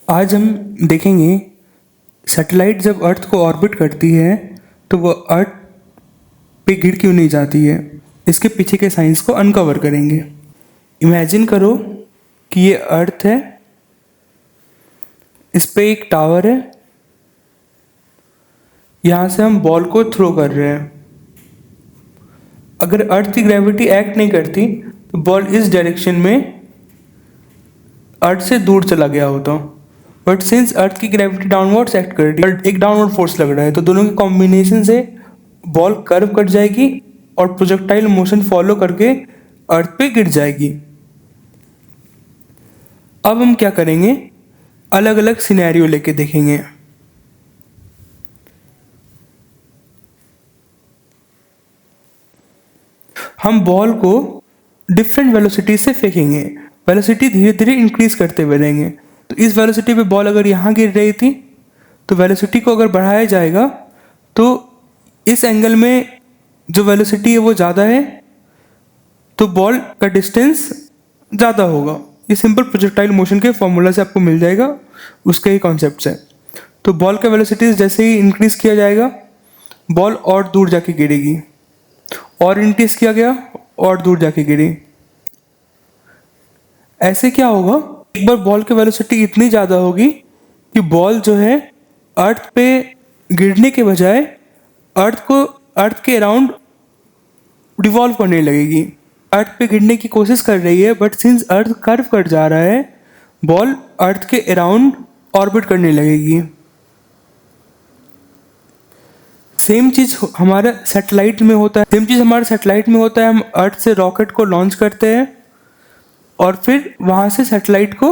आज हम देखेंगे सैटेलाइट जब अर्थ को ऑर्बिट करती है तो वो अर्थ पे गिर क्यों नहीं जाती है। इसके पीछे के साइंस को अनकवर करेंगे। इमेजिन करो कि ये अर्थ है, इस पे एक टावर है, यहाँ से हम बॉल को थ्रो कर रहे हैं। अगर अर्थ की ग्रेविटी एक्ट नहीं करती तो बॉल इस डायरेक्शन में अर्थ से दूर चला गया होता। बट सिंस अर्थ की ग्रेविटी डाउनवर्ड्स एक्ट कर रही है, एक डाउनवर्ड फोर्स लग रहा है, तो दोनों के कॉम्बिनेशन से बॉल कर्व कट जाएगी और प्रोजेक्टाइल मोशन फॉलो करके अर्थ पे गिर जाएगी। अब हम क्या करेंगे, अलग अलग सिनेरियो लेके देखेंगे। हम बॉल को डिफरेंट वेलोसिटी से फेंकेंगे, वेलोसिटी धीरे धीरे इंक्रीज करते हुए रहेंगे। तो इस वेलोसिटी पे बॉल अगर यहाँ गिर रही थी तो वेलोसिटी को अगर बढ़ाया जाएगा तो इस एंगल में जो वेलोसिटी है वो ज़्यादा है, तो बॉल का डिस्टेंस ज़्यादा होगा। ये सिंपल प्रोजेक्टाइल मोशन के फॉर्मूला से आपको मिल जाएगा, उसके ही कॉन्सेप्ट है। तो बॉल का वेलोसिटी जैसे ही इंक्रीज किया जाएगा बॉल और दूर जाके गिरेगी, और इंक्रीज किया गया और दूर जाके गिरी। ऐसे क्या होगा, एक बार बॉल की वेलोसिटी इतनी ज़्यादा होगी कि बॉल जो है अर्थ पे गिरने के बजाय अर्थ के अराउंड रिवॉल्व करने लगेगी। अर्थ पे गिरने की कोशिश कर रही है, but since earth curve cut जा रहा है बॉल अर्थ के अराउंड ऑर्बिट करने लगेगी। सेम चीज़ हमारे सैटेलाइट में होता है। हम अर्थ से रॉकेट को लॉन्च करते हैं और फिर वहाँ से सैटेलाइट को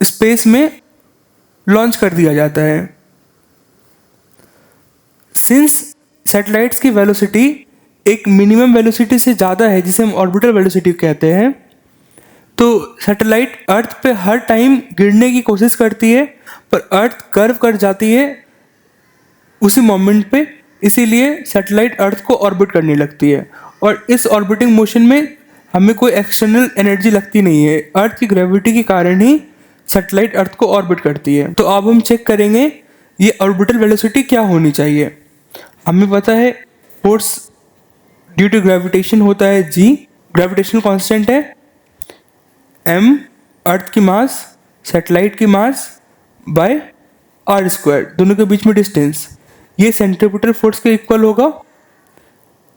स्पेस में लॉन्च कर दिया जाता है। सिंस सैटेलाइट्स की वेलोसिटी एक मिनिमम वेलोसिटी से ज़्यादा है, जिसे हम ऑर्बिटल वेलोसिटी कहते हैं, तो सैटेलाइट अर्थ पे हर टाइम गिरने की कोशिश करती है, पर अर्थ कर्व कर जाती है उसी मोमेंट पे। इसीलिए सैटेलाइट अर्थ को ऑर्बिट करने लगती है, और इस ऑर्बिटिंग मोशन में हमें कोई एक्सटर्नल एनर्जी लगती नहीं है। अर्थ की ग्रेविटी के कारण ही सैटेलाइट अर्थ को ऑर्बिट करती है। तो अब हम चेक करेंगे ये ऑर्बिटल वेलोसिटी क्या होनी चाहिए। हमें पता है फोर्स ड्यू टू ग्रेविटेशन होता है g, ग्रेविटेशनल कांस्टेंट है m, अर्थ की मास, सैटेलाइट की मास बाय r स्क्वायर, दोनों के बीच में डिस्टेंस। ये सेंट्रीपिटल फोर्स के इक्वल होगा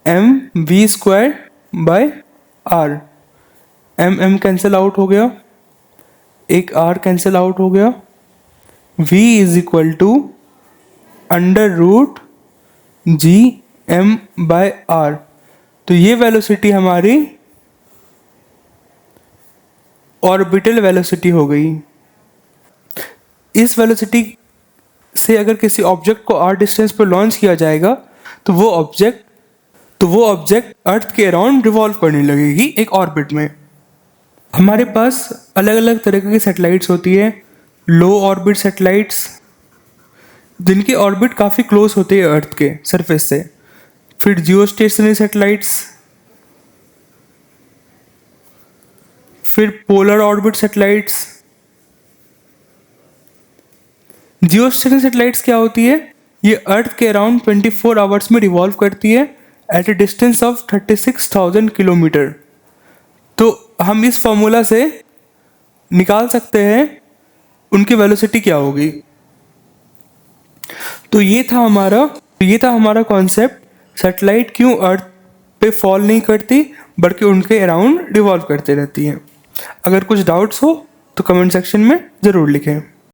mv square by r। m cancel out हो गया, एक r कैंसिल आउट हो गया। v is equal to under root G m by r। तो ये वेलोसिटी हमारी ऑर्बिटल वेलोसिटी हो गई। इस वेलोसिटी से अगर किसी ऑब्जेक्ट को r डिस्टेंस पर लॉन्च किया जाएगा तो वो ऑब्जेक्ट अर्थ के अराउंड रिवॉल्व करने लगेगी एक ऑर्बिट में। हमारे पास अलग अलग तरह की सैटेलाइट्स होती है। लो ऑर्बिट सैटेलाइट्स, जिनकी ऑर्बिट काफ़ी क्लोज होती है अर्थ के सरफेस से। फिर जियोस्टेशनरी सैटेलाइट्स, फिर polar orbit satellites. Geostationary satellites क्या होती है, ये अर्थ के अराउंड 24 आवर्स में रिवॉल्व करती है at a distance of 36,000 kilometre. तो हम इस फॉर्मूला से निकाल सकते हैं उनकी वेलोसिटी क्या होगी। तो ये था हमारा कॉन्सेप्ट, सैटेलाइट क्यों अर्थ पे फॉल नहीं करती बल्कि उनके अराउंड रिवॉल्व करते रहती हैं। अगर कुछ डाउट्स हो तो कमेंट सेक्शन में ज़रूर लिखें।